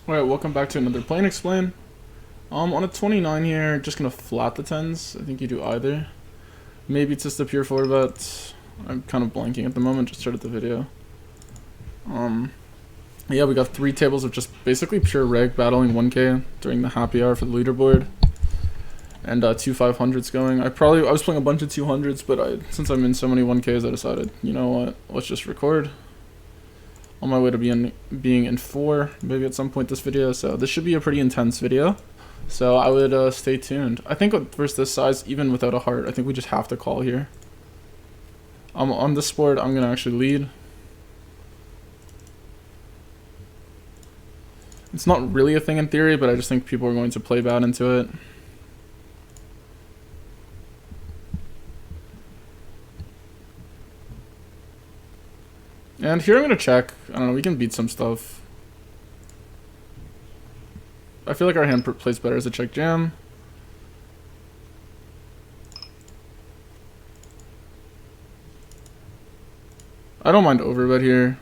Alright, welcome back to another Play and Explain. On a 29 here, just gonna flat the 10s. I think you do either. Maybe it's just a pure 4-bet. I'm kind of blanking at the moment, just started the video. Yeah, we got 3 tables of just basically pure reg battling 1k during the happy hour for the leaderboard. And 2 500s going. I was playing a bunch of 200s, but since I'm in so many 1ks, I decided, you know what, let's just record. On my way to being in 4, maybe at some point this video, so this should be a pretty intense video. So I would stay tuned. I think versus this size, even without a heart, I think we just have to call here. On this board, I'm gonna actually lead. It's not really a thing in theory, but I just think people are going to play bad into it. And here I'm gonna check. I don't know, we can beat some stuff. I feel like our hand plays better as a check jam. I don't mind overbet here.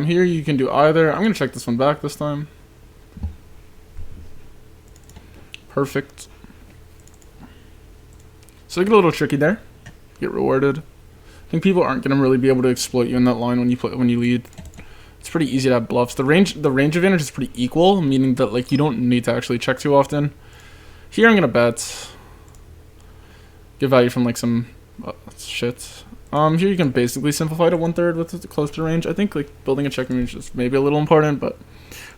Here you can do either. I'm gonna check this one back this time. Perfect. So I get a little tricky there. Get rewarded. I think people aren't gonna really be able to exploit you in that line when you lead. It's pretty easy to have bluffs. The range advantage is pretty equal, meaning that like you don't need to actually check too often. Here I'm gonna bet. Get value from like some shit. Here you can basically simplify to 1/3 with the close to range. I think like building a checking range is maybe a little important, but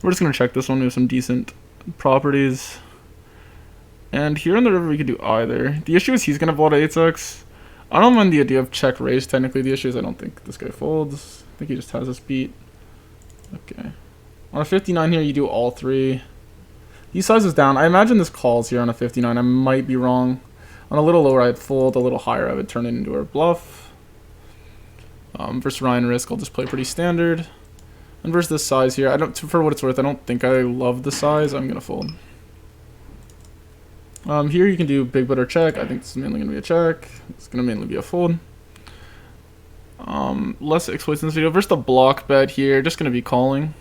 we're just gonna check this one with some decent properties. And here on the river we could do either. The issue is he's gonna vault 8x. I don't mind the idea of check raise. Technically the issue is I don't think this guy folds. I think he just has us beat. Okay. On a 59 here you do all 3. He sizes down. I imagine this calls here on a 59. I might be wrong. On a little lower I'd fold. A little higher I would turn it into a bluff. Versus Ryan Risk I'll just play pretty standard. And versus this size here, for what it's worth, I don't think I love the size. I'm gonna fold. Here you can do big bet or check. I think this is mainly going to be a check. It's going to mainly be a fold. Less exploits in this video. Versus the block bet here, just going to be calling.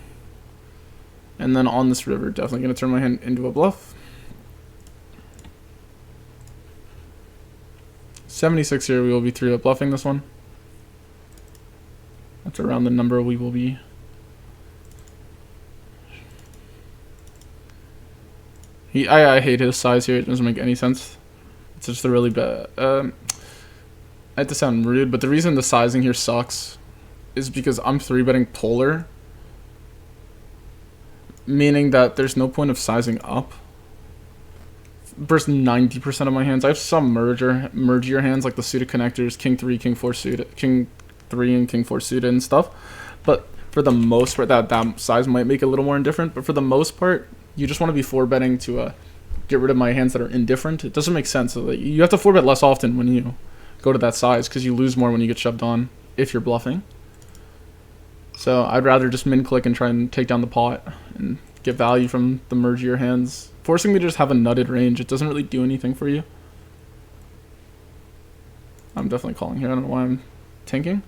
And then on this river, definitely going to turn my hand into a bluff. 76 here, we will be 3-bet bluffing this one. That's around the number we will be. I hate his size here. It doesn't make any sense. It's just a really bad. I have to sound rude, but the reason the sizing here sucks is because I'm 3-betting polar, meaning that there's no point of sizing up. Versus 90% of my hands, I have some mergier hands like the suited connectors, king 3, king 4 suited, king 3 and king 4 suited and stuff. But for the most part, that size might make it a little more indifferent. But for the most part, you just want to be 4-betting to get rid of my hands that are indifferent. It doesn't make sense. So you have to 4-bet less often when you go to that size because you lose more when you get shoved on if you're bluffing. So I'd rather just min-click and try and take down the pot and get value from the mergier hands. Forcing me to just have a nutted range, it doesn't really do anything for you. I'm definitely calling here. I don't know why I'm tanking.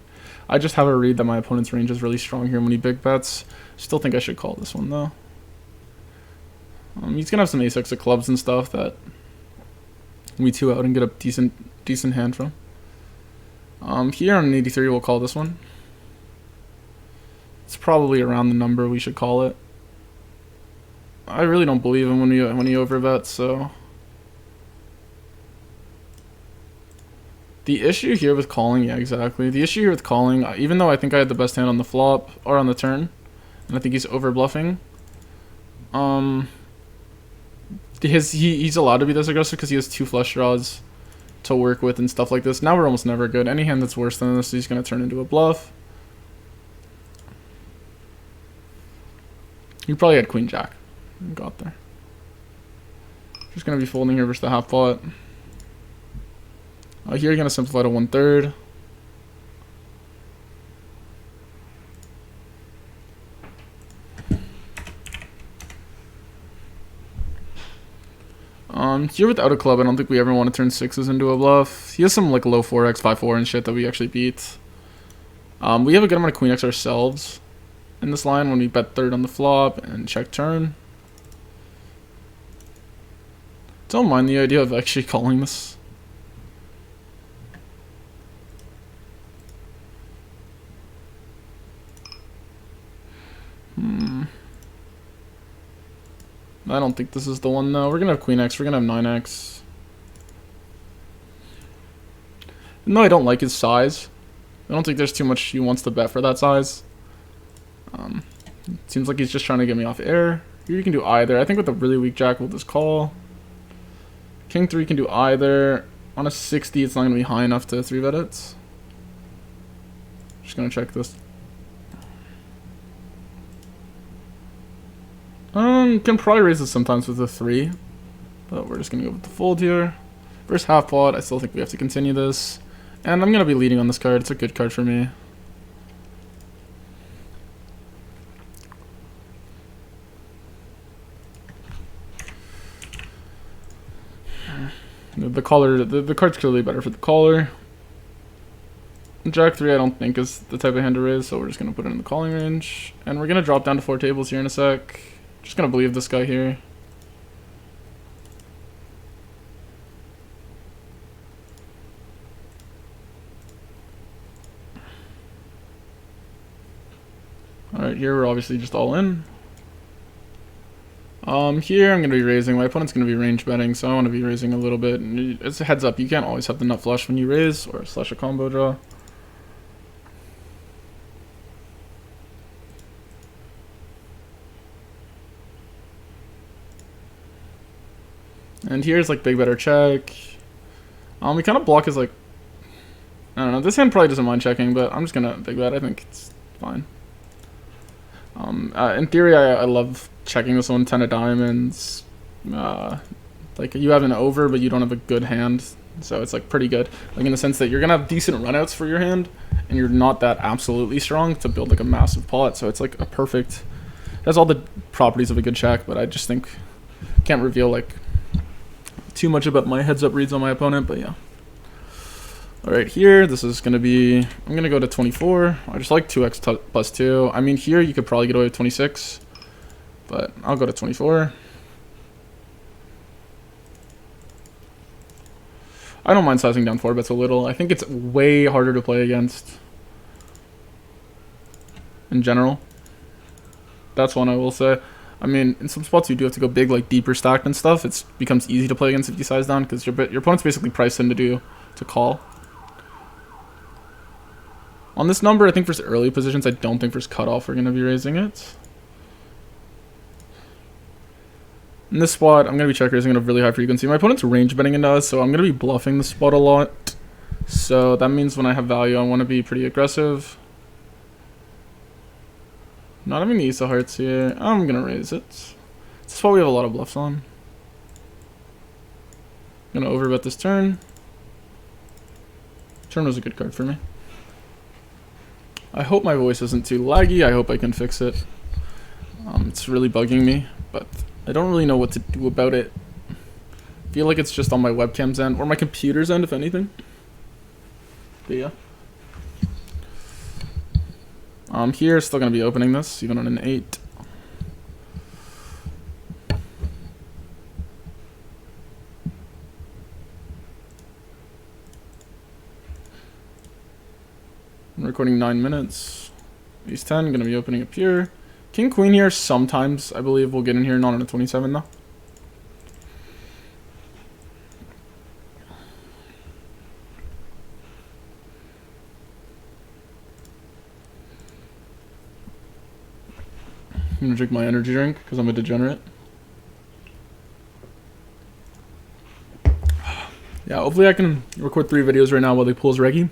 I just have a read that my opponent's range is really strong here when he big bets. Still think I should call this one though. He's gonna have some ace-x of clubs and stuff that we 2 out and get a decent hand from. Here on an 83 we'll call this one. It's probably around the number we should call it. I really don't believe him when he overbets, so. The issue here with calling, yeah, exactly. The issue here with calling, even though I think I had the best hand on the flop or on the turn, and I think he's over bluffing. He's allowed to be this aggressive because he has 2 flush draws to work with and stuff like this. Now we're almost never good. Any hand that's worse than this, he's going to turn into a bluff. You probably had queen jack and got there. Just going to be folding here versus the half pot. Here you're going to simplify to 1/3. Here without a club, I don't think we ever want to turn 6s into a bluff. He has some like low 4x, 5-4 and shit that we actually beat. We have a good amount of queen X ourselves in this line when we bet third on the flop and check turn. Don't mind the idea of actually calling this. I don't think this is the one though. We're gonna have queen X, we're gonna have 9X. No, I don't like his size. I don't think there's too much he wants to bet for that size. Seems like he's just trying to get me off air. Here you can do either. I think with a really weak jack we'll just call. King 3 can do either. On a 60 it's not gonna be high enough to 3-bet it. Just gonna check this. Can probably raise this sometimes with a 3. But we're just gonna go with the fold here. First half pot, I still think we have to continue this. And I'm gonna be leading on this card. It's a good card for me. The caller, the card's clearly better for the caller. Jack 3 I don't think is the type of hand to raise, so we're just gonna put it in the calling range. And we're gonna drop down to 4 tables here in a sec. Just gonna believe this guy here. Alright, here we're obviously just all in. Here I'm going to be raising. My opponent's going to be range betting, so I want to be raising a little bit. And it's a heads up, you can't always have the nut flush when you raise, or slash a combo draw. And here's like big better check. We kind of block his like, I don't know, this hand probably doesn't mind checking, but I'm just going to big bet. I think it's fine. In theory, I love checking this one, 10 of diamonds. Like you have an over, but you don't have a good hand, so it's like pretty good. Like in the sense that you're gonna have decent runouts for your hand, and you're not that absolutely strong to build like a massive pot. So it's like a perfect. It has all the properties of a good check, but I just think can't reveal like too much about my heads up reads on my opponent. But yeah. Alright, here, this is going to be, I'm going to go to 24. I just like 2x plus 2. I mean, here you could probably get away with 26, but I'll go to 24. I don't mind sizing down 4 bets a little. I think it's way harder to play against in general. That's one I will say. I mean, in some spots you do have to go big, like deeper stacked and stuff. It becomes easy to play against if you size down, because your opponent's basically priced in to call. On this number, I think for early positions, I don't think for cutoff we're going to be raising it. In this spot, I'm going to be check raising at a really high frequency. My opponent's range betting into us, so I'm going to be bluffing the spot a lot. So that means when I have value, I want to be pretty aggressive. Not having the ace of hearts here. I'm going to raise it. This is why we have a lot of bluffs on. I'm going to overbet this turn. Turn was a good card for me. I hope my voice isn't too laggy. I hope I can fix it. It's really bugging me, but I don't really know what to do about it. I feel like it's just on my webcam's end, or my computer's end, if anything. But yeah. Here, still going to be opening this, even on an 8. I'm recording 9 minutes. Ace 10, going to be opening up here. King Queen here, sometimes, I believe, we'll get in here, not on a 27 though. I'm going to drink my energy drink, because I'm a degenerate. Yeah, hopefully I can record 3 videos right now while they pull his Reggie.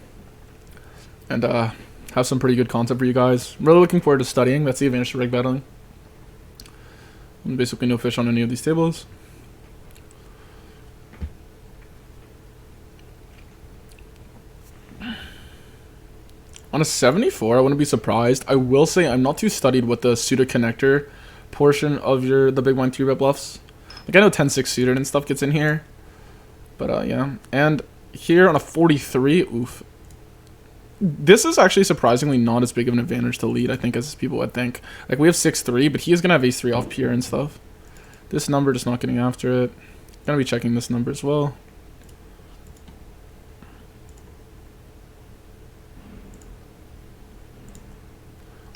And have some pretty good content for you guys. I'm really looking forward to studying. That's the advantage to reg battling. I'm basically no fish on any of these tables. On a 74, I wouldn't be surprised. I will say I'm not too studied with the suited connector portion of the big blind 3-bet bluffs. Like I know 10-6 suited and stuff gets in here. But yeah. And here on a 43, oof. This is actually surprisingly not as big of an advantage to lead, I think, as people would think. Like, we have 6-3, but he is going to have ace-3 off pure and stuff. This number, just not getting after it. Gonna be checking this number as well.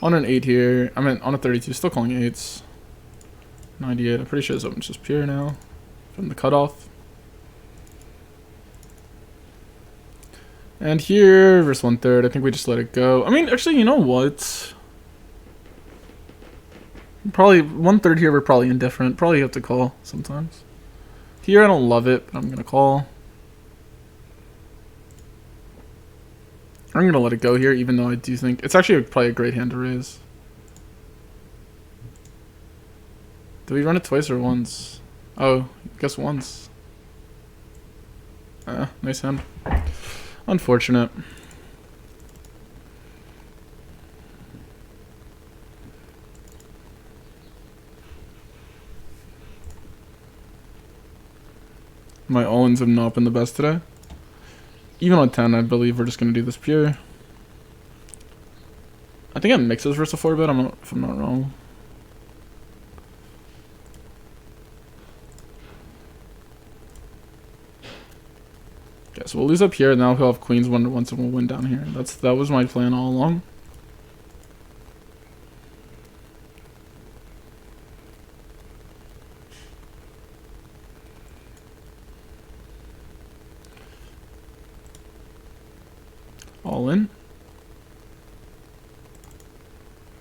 On an 8 here. I mean, on a 32, still calling 8s. 98, I'm pretty sure it's open just pure now. From the cutoff. And here, versus 1/3, I think we just let it go. I mean, actually, you know what? Probably 1/3 here, we're probably indifferent. Probably have to call sometimes. Here, I don't love it, but I'm gonna call. I'm gonna let it go here, even though I do think it's actually probably a great hand to raise. Did we run it twice or once? Oh, I guess once. Nice hand. Unfortunate. My all-ins have not been the best today. Even on 10, I believe we're just going to do this pure. I think it mixes versus a 4-bet, if I'm not wrong. Okay, so we'll lose up here, and now he'll have queens 1-1, and we'll win down here. That was my plan all along. All in.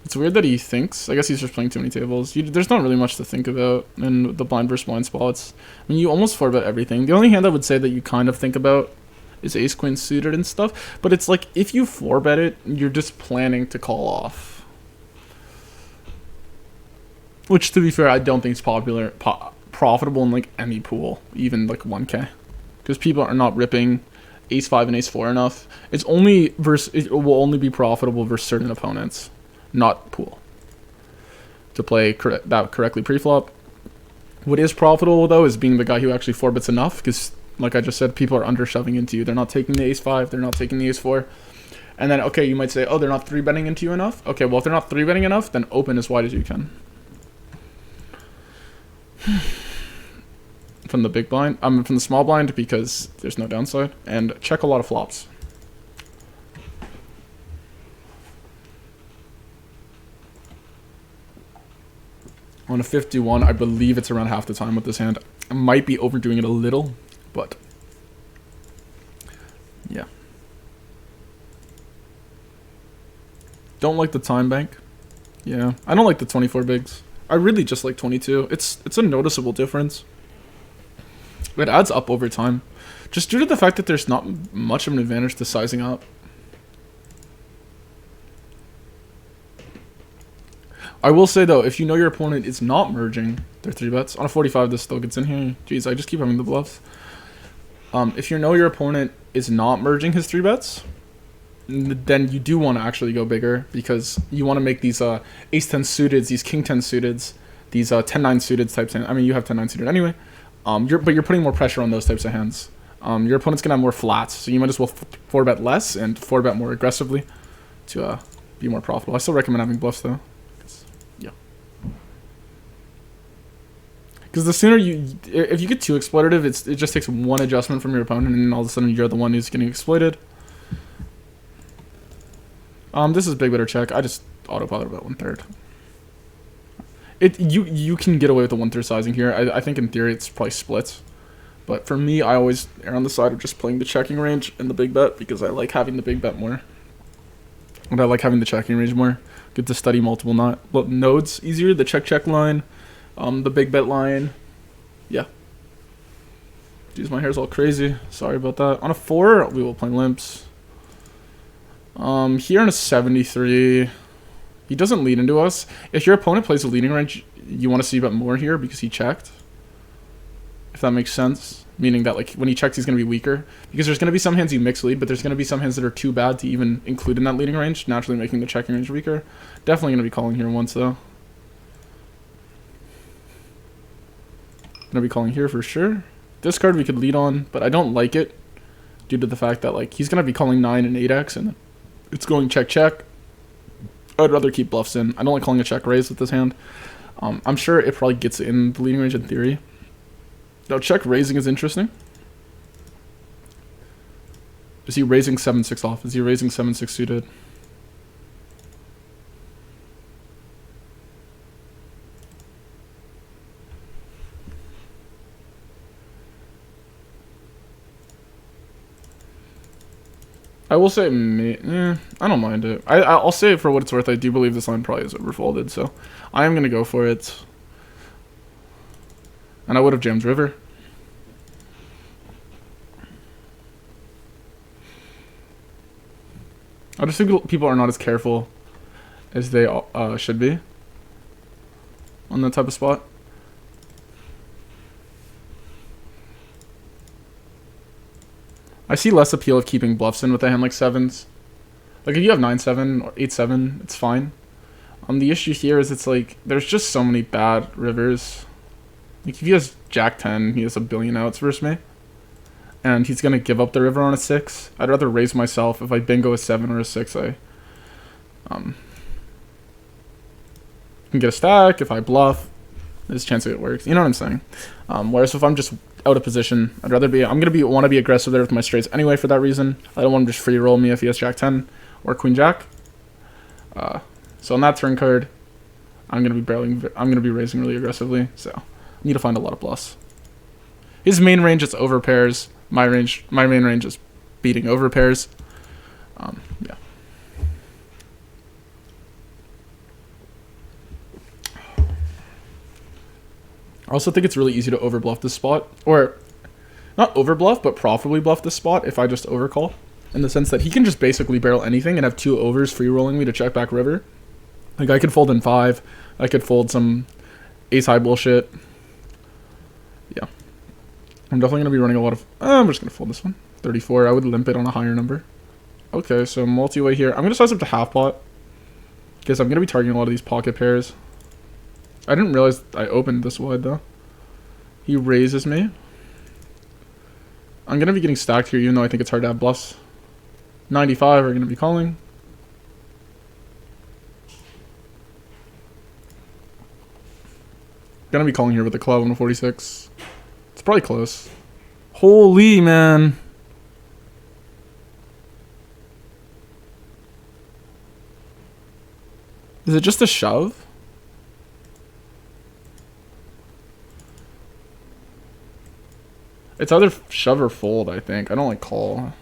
It's weird that he thinks. I guess he's just playing too many tables. There's not really much to think about in the blind versus blind spots. I mean, you almost 4-bet everything. The only hand I would say that you kind of think about is ace queen suited and stuff. But it's like, if you 4-bet it, you're just planning to call off. Which, to be fair, I don't think is profitable in like any pool, even like 1K. Because people are not ripping ace-5 and ace-4 enough. It will only be profitable versus certain opponents, not pool. To play that correctly pre-flop. What is profitable though is being the guy who actually 4-bets enough, because like I just said, people are under-shoving into you. They're not taking the ace-5, they're not taking the ace-4. And then, okay, you might say, oh, they're not 3-betting into you enough? Okay, well, if they're not 3-betting enough, then open as wide as you can. From the big blind, from the small blind, because there's no downside, and check a lot of flops. On a 51, I believe it's around half the time with this hand. I might be overdoing it a little, but yeah. Don't like the time bank. Yeah, I don't like the 24 bigs. I really just like 22. It's a noticeable difference. It adds up over time, just due to the fact that there's not much of an advantage to sizing up. I will say though, if you know your opponent is not merging their 3-bets, on a 45 this still gets in here. Jeez, I just keep having the bluffs. If you know your opponent is not merging his 3-bets, then you do want to actually go bigger, because you want to make these ace-10 suiteds, these king-10 suiteds, these 10-9 suited types. I mean, you have 10-9 suited anyway. But you're putting more pressure on those types of hands. Your opponent's gonna have more flats, so you might as well 4-bet less and 4-bet more aggressively to be more profitable. I still recommend having bluffs though. Yeah. Because the sooner if you get too exploitative, it just takes one adjustment from your opponent, and then all of a sudden you're the one who's getting exploited. This is big better check. I just auto bother about 1/3. You can get away with the 1/3 sizing here. I think in theory it's probably splits, but for me, I always err on the side of just playing the checking range and the big bet, because I like having the big bet more, and I like having the checking range more. Get to study multiple nodes easier. The check line, the big bet line, yeah. Jeez, my hair's all crazy. Sorry about that. On a 4, we will play limps. Here on a 73. He doesn't lead into us. If your opponent plays a leading range, you want to see a bit more here because he checked. If that makes sense. Meaning that like when he checks, he's going to be weaker. Because there's going to be some hands you mix lead, but there's going to be some hands that are too bad to even include in that leading range, naturally making the checking range weaker. Definitely going to be calling here once though. Going to be calling here for sure. This card we could lead on, but I don't like it due to the fact that like he's going to be calling 9 and 8x, and It's going check check. I'd rather keep bluffs in. I don't like calling a check raise with this hand. I'm sure it probably gets in the leading range in theory. Now check raising is interesting. Is he raising 7-6 off? Is he raising 7-6 suited? I will say, I don't mind it. I'll say it for what it's worth. I do believe this line probably is overfolded, so I am going to go for it. And I would have jammed river. I just think people are not as careful as they should be on that type of spot. I see less appeal of keeping bluffs in with a hand like sevens. Like if you have 9-7 or 8-7, it's fine. The issue here is it's like there's just so many bad rivers. Like if he has Jack 10, he has a billion outs versus me, and he's gonna give up the river on a 6. I'd rather raise myself. If I bingo a 7 or a 6, I can get a stack. If I bluff, there's a chance it works. You know what I'm saying? Whereas if I'm just out of position, I'd rather be. I'm gonna want to be aggressive there with my straights anyway. For that reason, I don't want to just free roll me if he has Jack 10 or Queen Jack. So on that turn card, I'm gonna be raising really aggressively. So I need to find a lot of bluffs. His main range is over pairs. My main range is beating over pairs. Yeah. I also think it's really easy to overbluff this spot, or not overbluff, but profitably bluff this spot if I just overcall, in the sense that he can just basically barrel anything and have 2 overs free rolling me to check back river. Like I could fold in 5, I could fold some ace high bullshit. Yeah, I'm definitely gonna be running a lot of. I'm just gonna fold this one. 34. I would limp it on a higher number. Okay, so multi-way here. I'm gonna size up to half pot because I'm gonna be targeting a lot of these pocket pairs. I didn't realize I opened this wide though. He raises me. I'm gonna be getting stacked here, even though I think it's hard to have bluffs. 95 are gonna be calling. Gonna be calling here with the club on a 46. It's probably close. Holy man. Is it just a shove? It's either shove or fold, I think. I don't like call.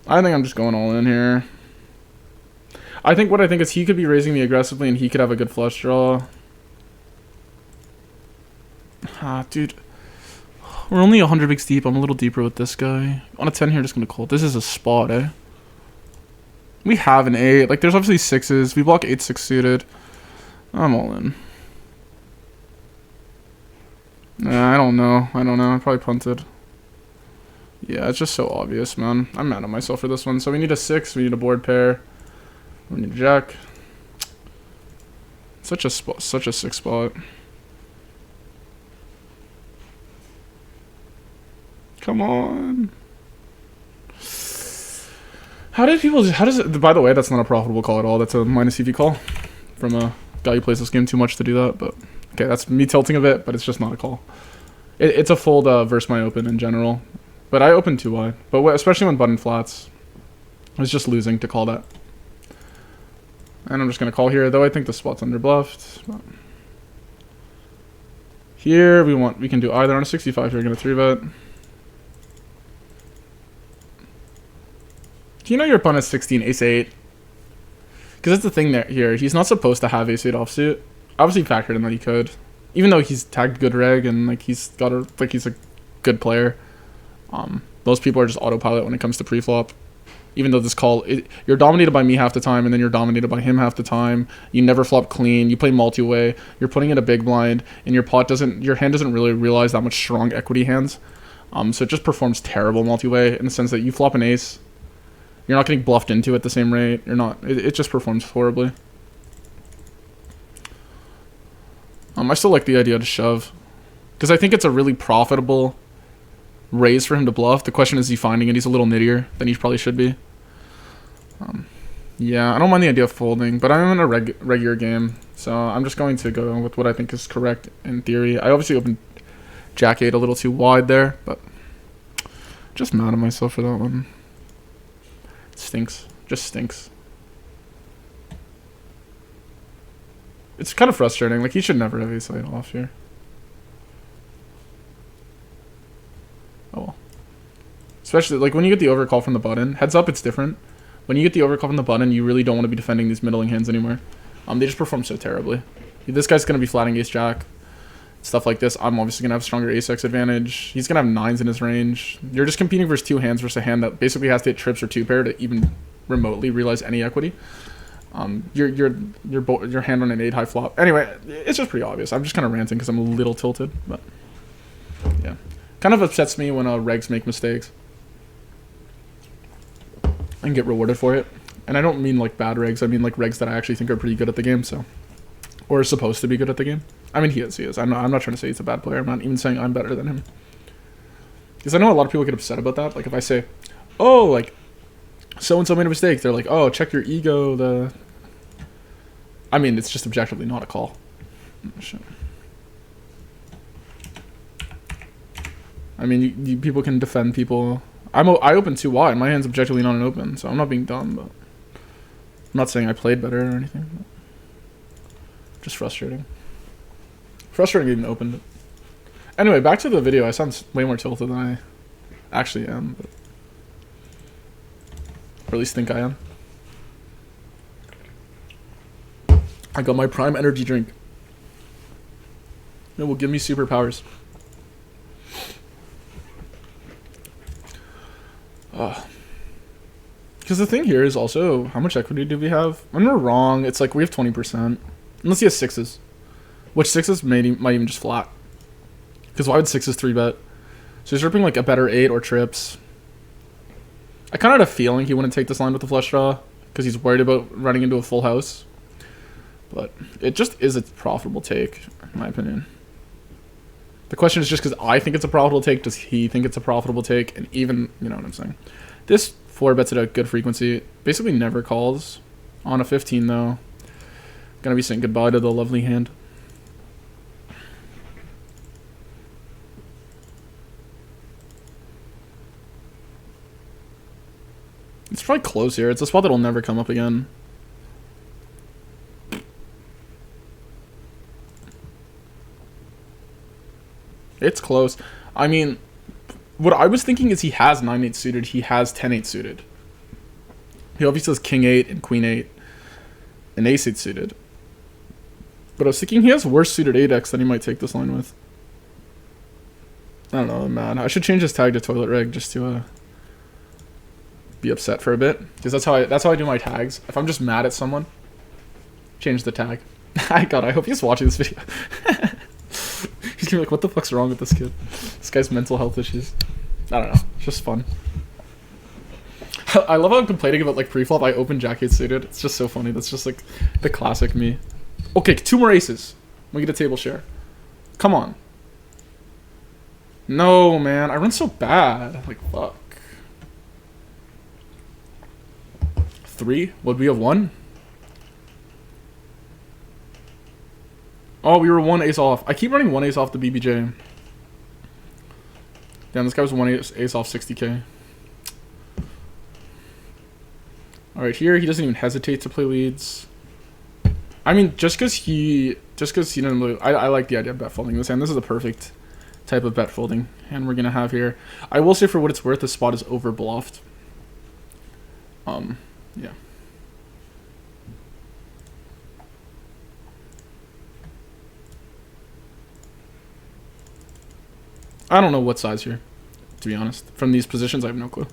I think I'm just going all in here. I think what I think is he could be raising me aggressively and he could have a good flush draw. Dude. We're only 100 bigs deep. I'm a little deeper with this guy. On a 10 here, just gonna call. This is a spot, eh? We have an 8. Like, there's obviously 6s. We block 8-6 suited. I'm all in. Nah, I don't know. I probably punted. Yeah, it's just so obvious, man. I'm mad at myself for this one. So we need a 6. We need a board pair. We need a jack. Such a sick spot. Come on. How does it, by the way, that's not a profitable call at all. That's a minus EV call from a guy who plays this game too much to do that. But okay, that's me tilting a bit, but it's just not a call. It's a fold versus my open in general. But I opened too wide. But especially when button flats, I was just losing to call that. And I'm just going to call here, though I think the spot's under bluffed. But here we can do either on a 65. You're going to 3-bet. Do you know your opponent's 16 ace-8? Because that's the thing there here. He's not supposed to have ace-8 offsuit. Obviously factored in that he could. Even though he's tagged good reg and like he's a good player. Most people are just autopilot when it comes to pre-flop. Even though this call, you're dominated by me half the time and then you're dominated by him half the time. You never flop clean. You play multi-way. You're putting in a big blind and your hand doesn't really realize that much strong equity hands. So it just performs terrible multi-way in the sense that you flop an ace. You're not getting bluffed into at the same rate. You're not. It just performs horribly. I still like the idea to shove, because I think it's a really profitable raise for him to bluff. The question is he finding it? He's a little nittier than he probably should be. Yeah, I don't mind the idea of folding, but I'm in a regular game, so I'm just going to go with what I think is correct in theory. I obviously opened Jack 8 a little too wide there, but just mad at myself for that one. It stinks. Just stinks. It's kind of frustrating. Like, he should never have ace-8 off here. Oh well. Especially, like, when you get the overcall from the button. Heads up, it's different. When you get the overcall from the button, you really don't want to be defending these middling hands anymore. They just perform so terribly. This guy's going to be flatting ace-jack. Stuff like this. I'm obviously going to have stronger ace-x advantage. He's going to have 9s in his range. You're just competing versus two hands versus a hand that basically has to hit trips or two-pair to even remotely realize any equity. Your hand on an 8 high flop. Anyway, it's just pretty obvious. I'm just kind of ranting because I'm a little tilted, but yeah. Kind of upsets me when regs make mistakes and get rewarded for it. And I don't mean like bad regs. I mean like regs that I actually think are pretty good at the game, so, or are supposed to be good at the game. I mean, he is. I'm not trying to say he's a bad player. I'm not even saying I'm better than him. Because I know a lot of people get upset about that. Like if I say, oh, like so-and-so made a mistake, they're like, oh, check your ego. I mean, it's just objectively not a call. Oh, shit. I mean, you people can defend people. I open too wide. My hand's objectively not an open, so I'm not being dumb, but I'm not saying I played better or anything. Just frustrating. Frustrating even opened it. Anyway, back to the video. I sound way more tilted than I actually am, but, or at least think I am. I got my prime energy drink. It will give me superpowers. Because the thing here is also, how much equity do we have? When we're wrong, it's like we have 20%. Unless he has 6s. Which 6s might even just flat. Because why would 6s 3-bet? So he's ripping like a better 8 or trips. I kind of had a feeling he wouldn't take this line with the flush draw. Because he's worried about running into a full house. But it just is a profitable take, in my opinion. The question is just because I think it's a profitable take, does he think it's a profitable take? And even, you know what I'm saying. This 4-bets at a good frequency. Basically never calls. On a 15 though. Gonna be saying goodbye to the lovely hand. It's probably close here. It's a spot that'll never come up again. It's close. I mean, what I was thinking is he has 9-8 suited. He has 10-8 suited. He obviously has King 8 and Queen 8 and Ace 8 suited. But I was thinking he has worse suited 8x than he might take this line with. I don't know, man. I should change his tag to toilet reg just to be upset for a bit, because that's how I do my tags. If I'm just mad at someone, change the tag. God, I hope he's watching this video. He's gonna be like, what the fuck's wrong with this kid? This guy's mental health issues. I don't know. It's just fun. I love how I'm complaining about like pre-flop. I open Jack 8 suited. It's just so funny. That's just like the classic me. Okay, 2 more aces. We get a table share. Come on. No, man. I run so bad. Like, fuck. 3? Would we have 1? Oh, we were 1 ace off. I keep running 1 ace off the BBJ. Damn, this guy was 1 ace off 60k. Alright, here he doesn't even hesitate to play leads. I mean, just because he didn't lose, I like the idea of bet folding this hand. This is the perfect type of bet folding hand we're gonna have here. I will say, for what it's worth, this spot is over bluffed. Yeah. I don't know what size here, to be honest. From these positions, I have no clue.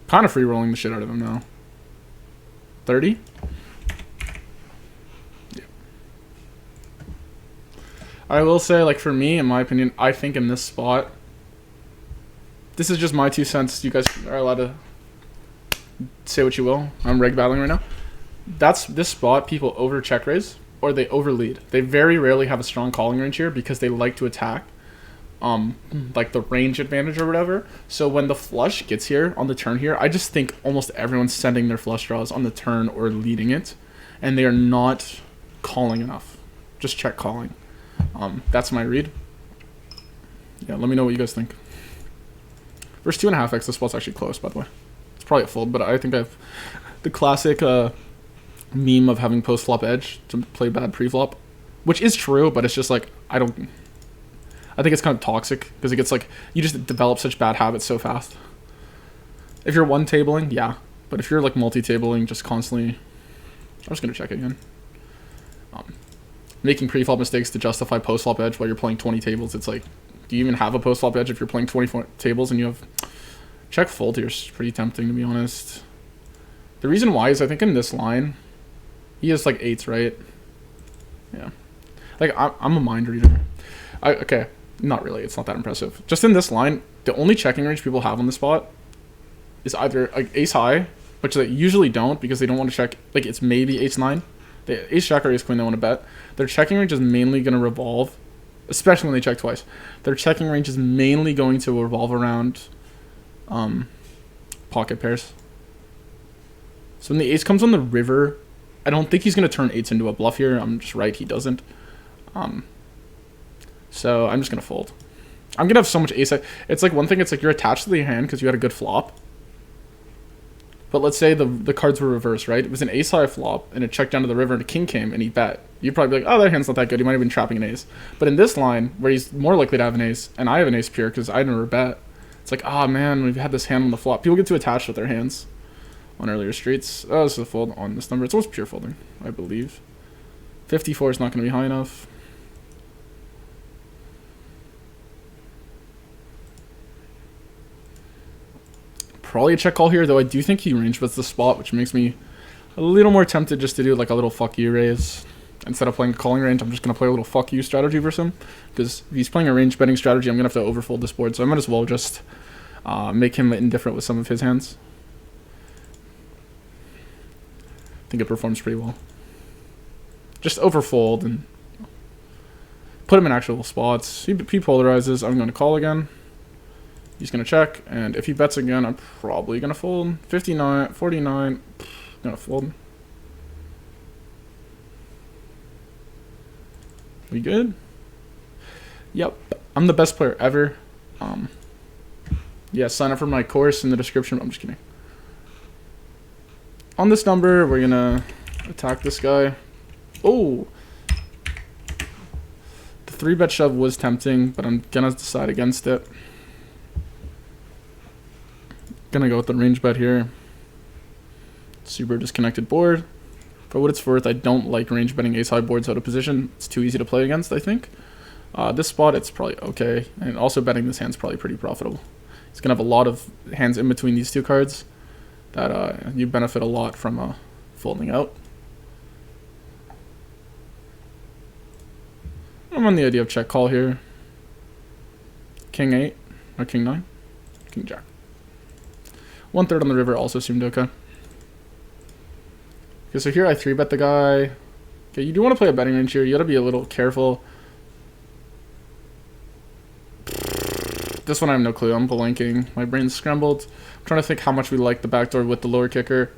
Kind of free rolling the shit out of him now. 30? Yeah. I will say, like, for me, in my opinion, I think in this spot, this is just my 2 cents. You guys are allowed to say what you will. I'm reg battling right now. This spot, people over check raise or they over lead. They very rarely have a strong calling range here because they like to attack like the range advantage or whatever. So when the flush gets here on the turn here, I just think almost everyone's sending their flush draws on the turn or leading it, and they are not calling enough. Just check calling. That's my read. Yeah, let me know what you guys think. Versus 2.5x, this spot's actually close, by the way. It's probably a fold, but I think I have the classic meme of having post-flop edge to play bad pre-flop, which is true, but it's just like, I think it's kind of toxic, because it gets like, you just develop such bad habits so fast. If you're one-tabling, yeah. But if you're like multi-tabling, just constantly, I'm just going to check again. Making pre-flop mistakes to justify post-flop edge while you're playing 20 tables, it's like, do you even have a post-flop edge if you're playing 24 tables and you have... Check fold here is pretty tempting, to be honest. The reason why is I think in this line, he has like 8s, right? Yeah. Like, I'm a mind reader. Okay, not really. It's not that impressive. Just in this line, the only checking range people have on the spot is either like ace high, which they usually don't because they don't want to check. Like, it's maybe ace 9. The ace jack or ace queen they want to bet. Their checking range is mainly going to revolve, especially when they check twice. Their checking range is mainly going to revolve around pocket pairs. So when the ace comes on the river, I don't think he's going to turn 8s into a bluff here. I'm just right, he doesn't. So I'm just going to fold. I'm going to have so much ace. It's like one thing, it's like you're attached to the hand because you had a good flop. But let's say the cards were reversed, right? It was an ace high flop, and it checked down to the river, and a king came, and he bet. You'd probably be like, oh, that hand's not that good. He might have been trapping an ace. But in this line, where he's more likely to have an ace, and I have an ace pure because I never bet, it's like, oh, man, we've had this hand on the flop. People get too attached with their hands on earlier streets. Oh, this is a fold on this number. It's almost pure folding, I believe. 54 is not going to be high enough. Probably a check call here, though I do think he range bets the spot, which makes me a little more tempted just to do like a little fuck you raise. Instead of playing a calling range, I'm just going to play a little fuck you strategy versus him. Because if he's playing a range betting strategy, I'm going to have to overfold this board. So I might as well just make him indifferent with some of his hands. I think it performs pretty well. Just overfold and put him in actual spots. He polarizes. I'm going to call again. He's going to check, and if he bets again, I'm probably going to fold. 59, 49, going to fold. We good? Yep, I'm the best player ever. Yeah, sign up for my course in the description. I'm just kidding. On this number, we're going to attack this guy. Oh! The 3-bet shove was tempting, but I'm going to decide against it. Gonna go with the range bet here. Super disconnected board. For what it's worth, I don't like range betting ace high boards out of position. It's too easy to play against, I think. This spot, it's probably okay. And also betting this hand's probably pretty profitable. It's gonna have a lot of hands in between these two cards that you benefit a lot from folding out. I'm on the idea of check call here. King 8 or King 9? King Jack. 1/3 on the river also seemed okay. Okay, so here I 3-bet the guy. Okay, you do want to play a betting range here. You gotta be a little careful. This one I have no clue. I'm blanking. My brain's scrambled. I'm trying to think how much we like the backdoor with the lower kicker.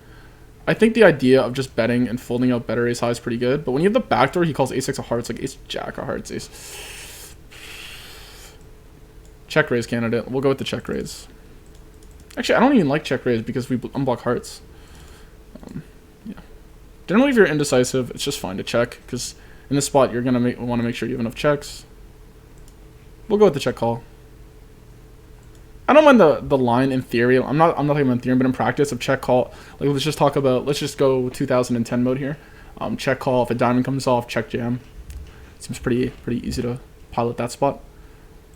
I think the idea of just betting and folding out better ace high is pretty good. But when you have the backdoor, he calls ace 6 of hearts, like ace jack of hearts, ace. Check raise candidate. We'll go with the check raise. Actually, I don't even like check raise because we unblock hearts. Yeah. Generally, if you're indecisive, it's just fine to check because in this spot, you're going to want to make sure you have enough checks. We'll go with the check call. I don't mind the line in theory. I'm not talking about in theory, but in practice of check call. Like let's just go 2010 mode here. Check call. If a diamond comes off, check jam. Seems pretty easy to pilot that spot.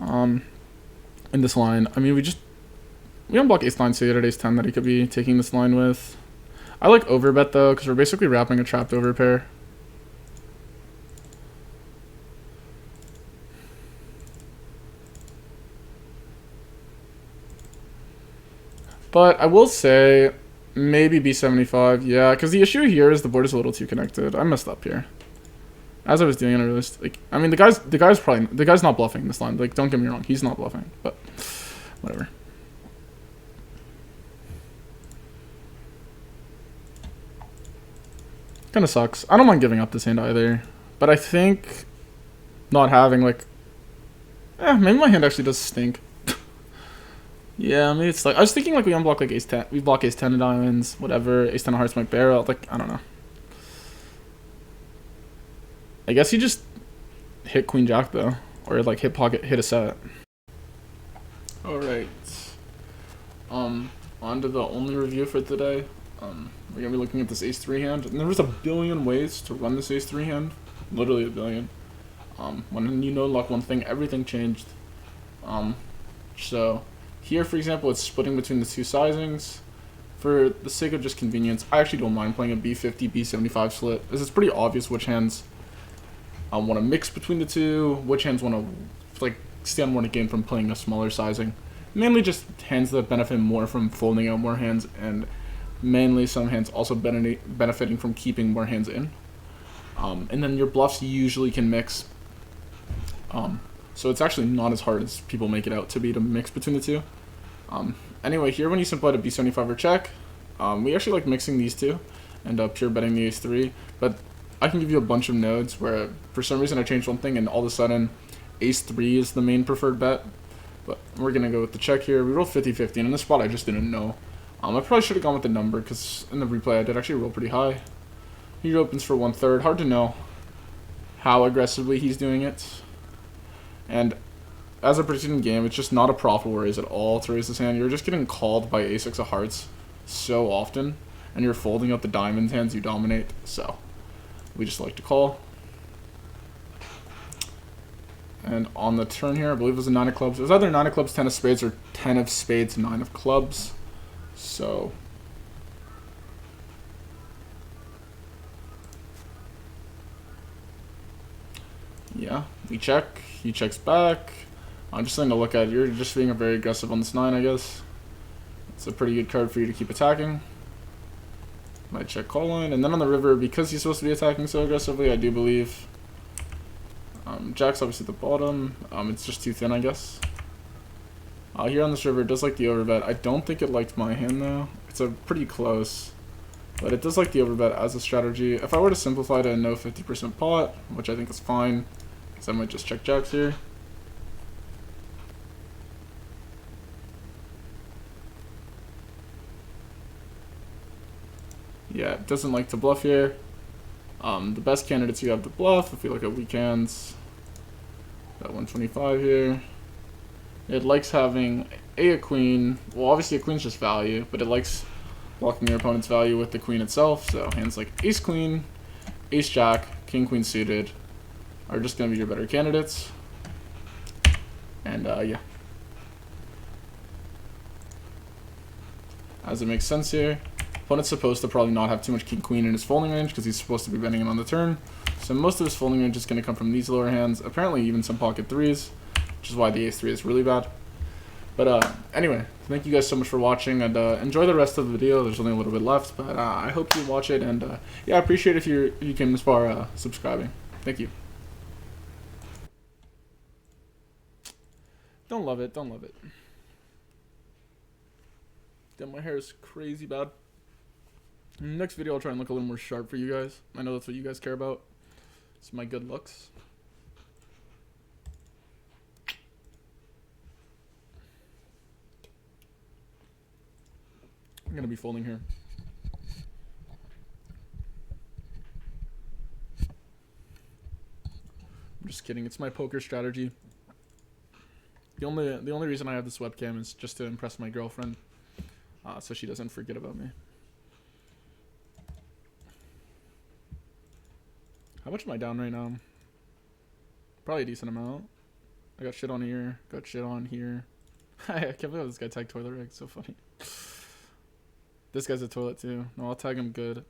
In this line, I mean, we unblock ace 9 suited at ace 10 that he could be taking this line with. I like overbet though, because we're basically wrapping a trapped overpair. But I will say, maybe B75, yeah, because the issue here is the board is a little too connected. I messed up here. As I was doing it, I realized, like, I mean, the guy's not bluffing this line. Like, don't get me wrong, he's not bluffing, but whatever. Kind of sucks. I don't mind giving up this hand either, but I think not having, like, maybe my hand actually does stink. Yeah, maybe it's like, I was thinking, like, we unblock, like, ace 10, we block ace 10 of diamonds, whatever, ace 10 of hearts might barrel, like, I don't know. I guess you just hit queen jack though, or like hit pocket, hit a set. All right, on to the only review for today. We're gonna be looking at this ace 3 hand, and there was a billion ways to run this ace 3 hand, literally a billion. When you no-luck one thing, everything changed. So here, for example, it's splitting between the two sizings. For the sake of just convenience, I actually don't mind playing a B50, B75 split, as it's pretty obvious which hands want to mix between the two, which hands want to like stand more to gain from playing a smaller sizing. Mainly just hands that benefit more from folding out more hands, and mainly some hands also benefiting from keeping more hands in. And then your bluffs usually can mix. So it's actually not as hard as people make it out to be to mix between the two. Anyway, here when you simplify to B75 or check, we actually like mixing these two and pure betting the ace 3, but I can give you a bunch of nodes where for some reason I changed one thing and all of a sudden ace 3 is the main preferred bet. But we're going to go with the check here. We rolled 50-50, and in this spot I just didn't know. I probably should have gone with the number, because in the replay I did actually roll pretty high. He opens for 1/3. Hard to know how aggressively he's doing it. And as a preceding game, it's just not a profitable raise at all to raise this hand. You're just getting called by ace 6 of hearts so often, and you're folding out the diamond hands you dominate, so we just like to call. And on the turn here, I believe it was a 9 of clubs. It was either 9 of clubs, 10 of spades, or 10 of spades, 9 of clubs. So yeah, we check. He checks back. I'm just something to look at. You're just being very aggressive on this 9, I guess. It's a pretty good card for you to keep attacking. Might check call line, and then on the river, because he's supposed to be attacking so aggressively, I do believe jack's obviously at the bottom. It's just too thin, I guess. Here on this river, it does like the overbet. I don't think it liked my hand though. It's a pretty close, but it does like the overbet as a strategy. If I were to simplify to a no 50% pot, which I think is fine, because I might just check jacks here. Yeah, it doesn't like to bluff here. The best candidates you have to bluff, if you look at weak hands, that 125 here. It likes having a queen. Well, obviously a queen's just value, but it likes blocking your opponent's value with the queen itself. So hands like ace queen, ace jack, king queen suited are just going to be your better candidates. And yeah, as it makes sense here. Opponent's supposed to probably not have too much king queen in his folding range because he's supposed to be betting it on the turn. So most of his folding range is going to come from these lower hands. Apparently even some pocket threes, which is why the ace 3 is really bad. But anyway, thank you guys so much for watching, and enjoy the rest of the video. There's only a little bit left, but I hope you watch it, and yeah, I appreciate if you came this far subscribing. Thank you. Don't love it. Don't love it. Damn, my hair is crazy bad. In the next video, I'll try and look a little more sharp for you guys. I know that's what you guys care about. It's my good looks. I'm going to be folding here. I'm just kidding. It's my poker strategy. The only reason I have this webcam is just to impress my girlfriend, so she doesn't forget about me. How much am I down right now? Probably a decent amount. I got shit on here. Got shit on here. I can't believe this guy tagged toilet rig. So funny. This guy's a toilet too. No, I'll tag him good.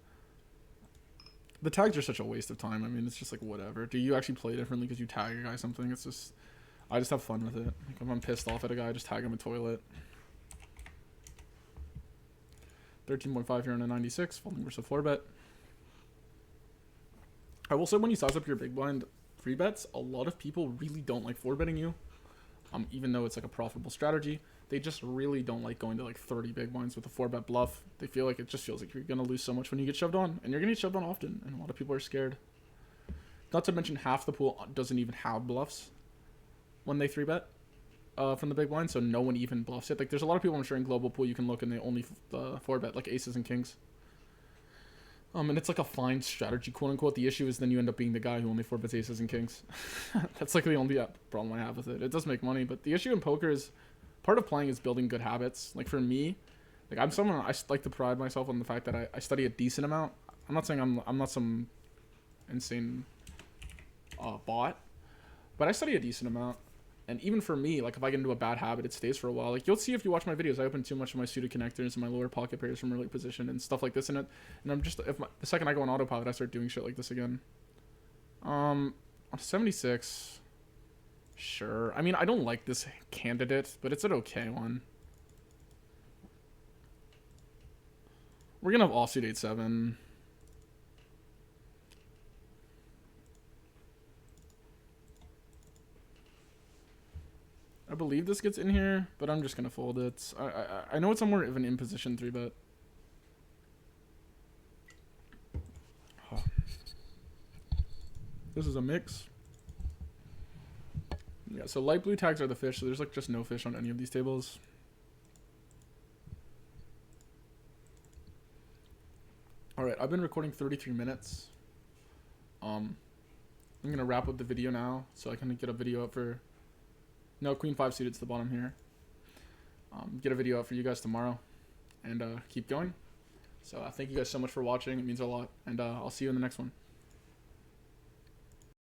The tags are such a waste of time. I mean, it's just like whatever. Do you actually play differently because you tag a guy something? It's just, I just have fun with it. Like if I'm pissed off at a guy, I just tag him a toilet. 13.5 here on a 96. Folding versus a 4-bet. I will say when you size up your big blind free bets, a lot of people really don't like 4-betting you. Even though it's like a profitable strategy, they just really don't like going to like 30 big blinds with a 4-bet bluff. They feel like it just feels like you're gonna lose so much when you get shoved on, and you're gonna get shoved on often, and a lot of people are scared. Not to mention half the pool doesn't even have bluffs when they 3-bet from the big blind, so no one even bluffs it. Like there's a lot of people I'm sure in global pool you can look and they only 4-bet like aces and kings. And it's like a fine strategy, quote unquote. The issue is then you end up being the guy who only 4-bets aces and kings. That's like the only problem I have with it. It does make money, but the issue in poker is part of playing is building good habits. Like for me, like I'm someone I like to pride myself on the fact that I study a decent amount. I'm not saying I'm not some insane bot, but I study a decent amount. And even for me, like if I get into a bad habit, it stays for a while. Like you'll see if you watch my videos, I open too much of my suited connectors and my lower pocket pairs from early position and stuff like this in it. And I'm just the second I go on autopilot, I start doing shit like this again. On 76, sure. I mean, I don't like this candidate, but it's an okay one. We're gonna have offsuit 8-7. I believe this gets in here, but I'm just gonna fold it. I know it's somewhere of an in position 3-bet. Huh. This is a mix. Yeah, so light blue tags are the fish, so there's like just no fish on any of these tables. Alright, I've been recording 33 minutes. I'm gonna wrap up the video now, so I can get a video up for... No, queen 5 suited to the bottom here. Get a video out for you guys tomorrow, and keep going. So thank you guys so much for watching. It means a lot, and I'll see you in the next one.